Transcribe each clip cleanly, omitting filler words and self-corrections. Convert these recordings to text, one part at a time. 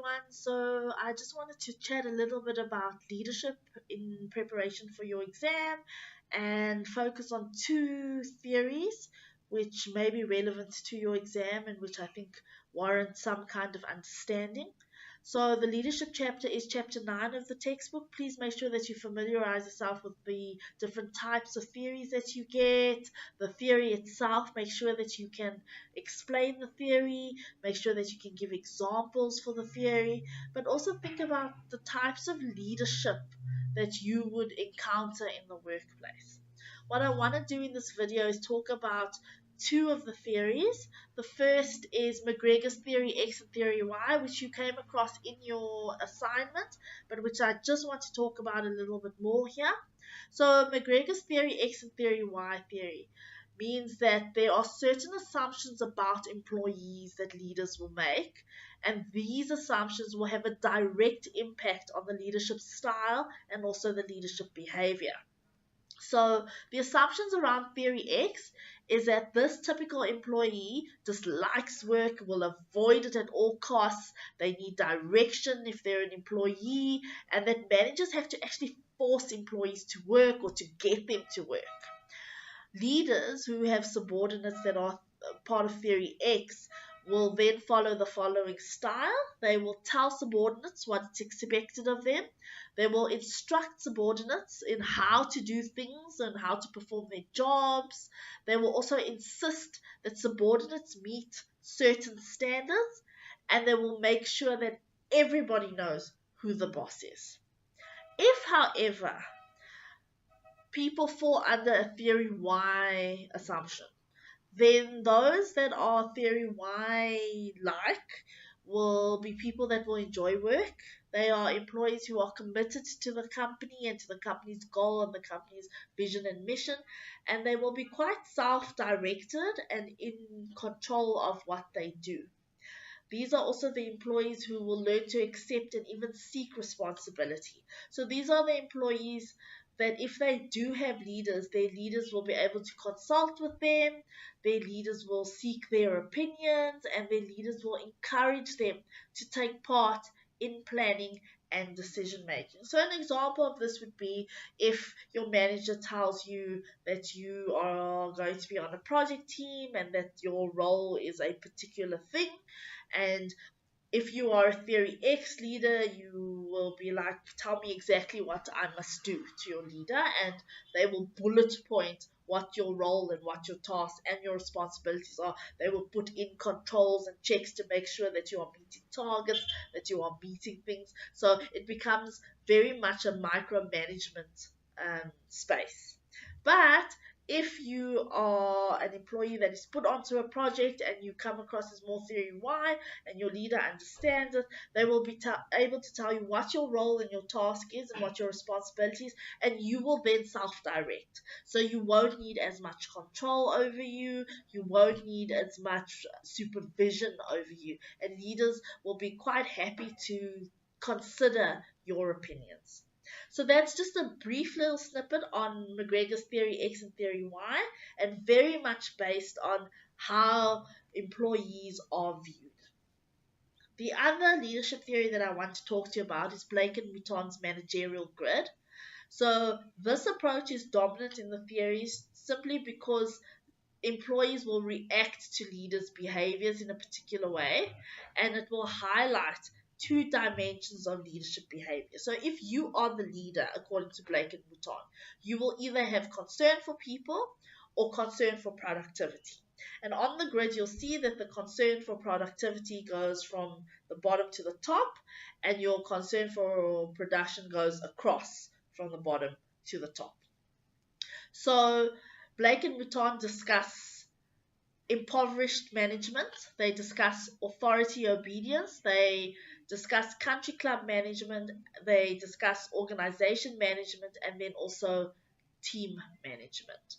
everyone. So I just wanted to chat a little bit about leadership in preparation for your exam and focus on two theories which may be relevant to your exam and which I think warrant some kind of understanding. So the leadership chapter is chapter 9 of the textbook. Please make sure that you familiarize yourself with the different types of theories that you get, the theory itself. Make sure that you can explain the theory, make sure that you can give examples for the theory, but also think about the types of leadership that you would encounter in the workplace. What I want to do in this video is talk about two of the theories. The first is McGregor's theory X and theory Y, which you came across in your assignment, but which I just want to talk about a little bit more here. So McGregor's theory X and theory Y theory means that there are certain assumptions about employees that leaders will make, and these assumptions will have a direct impact on the leadership style and also the leadership behavior. So the assumptions around theory X is that this typical employee dislikes work, will avoid it at all costs, they need direction if they're an employee, and that managers have to actually force employees to work or to get them to work. Leaders who have subordinates that are part of theory X will then follow the following style. They will tell subordinates what's expected of them. They will instruct subordinates in how to do things and how to perform their jobs. They will also insist that subordinates meet certain standards, and they will make sure that everybody knows who the boss is. If, however, people fall under a theory Y assumption, then those that are theory Y like will be people that will enjoy work. They are employees who are committed to the company and to the company's goal and the company's vision and mission, and they will be quite self-directed and in control of what they do. These are also the employees who will learn to accept and even seek responsibility. So these are the employees that if they do have leaders, their leaders will be able to consult with them, their leaders will seek their opinions, and their leaders will encourage them to take part in planning and decision making. So an example of this would be if your manager tells you that you are going to be on a project team and that your role is a particular thing, and if you are a theory X leader, you will be like, tell me exactly what I must do to your leader, and they will bullet point what your role and what your tasks and your responsibilities are. They will put in controls and checks to make sure that you are meeting targets, that you are meeting things. So it becomes very much a micromanagement space. But if you are an employee that is put onto a project and you come across as more theory Y and your leader understands it, they will be able to tell you what your role and your task is and what your responsibilities, and you will then self-direct. So you won't need as much control over you, you won't need as much supervision over you, and leaders will be quite happy to consider your opinions. So that's just a brief little snippet on McGregor's theory X and theory Y, and very much based on how employees are viewed. The other leadership theory that I want to talk to you about is Blake and Mouton's managerial grid. So this approach is dominant in the theories simply because employees will react to leaders' behaviors in a particular way, and it will highlight two dimensions of leadership behavior. So if you are the leader, according to Blake and Mouton, you will either have concern for people or concern for productivity. And on the grid, you'll see that the concern for productivity goes from the bottom to the top, and your concern for production goes across from the bottom to the top. So Blake and Mouton discuss impoverished management, they discuss authority obedience, they discuss country club management, they discuss organization management, and then also team management.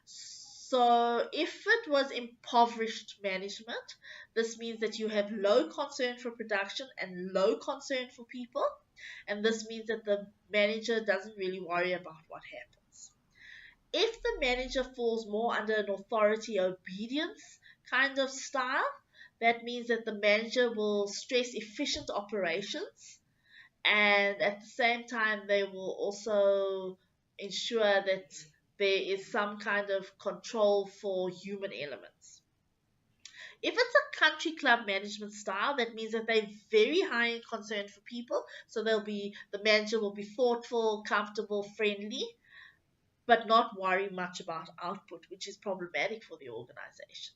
So if it was impoverished management, this means that you have low concern for production and low concern for people, and this means that the manager doesn't really worry about what happens. If the manager falls more under an authority obedience kind of style, That means that the manager will stress efficient operations, and at the same time, they will also ensure that there is some kind of control for human elements. If it's a country club management style, that means that they're very high in concern for people. So the manager will be thoughtful, comfortable, friendly, but not worry much about output, which is problematic for the organization.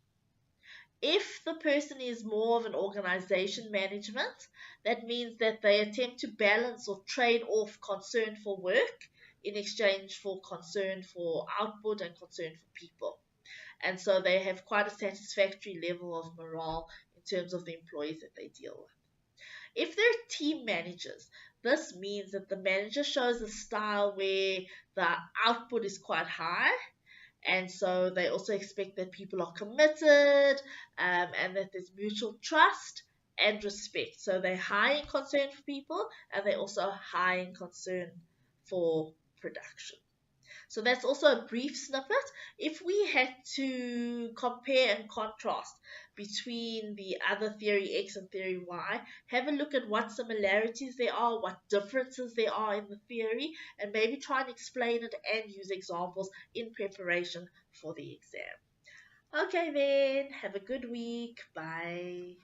If the person is more of an organization management, that means that they attempt to balance or trade off concern for work in exchange for concern for output and concern for people. And so they have quite a satisfactory level of morale in terms of the employees that they deal with. If they're team managers, this means that the manager shows a style where the output is quite high, and so they also expect that people are committed, and that there's mutual trust and respect. So they're high in concern for people, and they're also high in concern for production. So that's also a brief snippet. If we had to compare and contrast between the other theory X and theory Y, have a look at what similarities there are, what differences there are in the theory, and maybe try and explain it and use examples in preparation for the exam. Okay then, have a good week. Bye.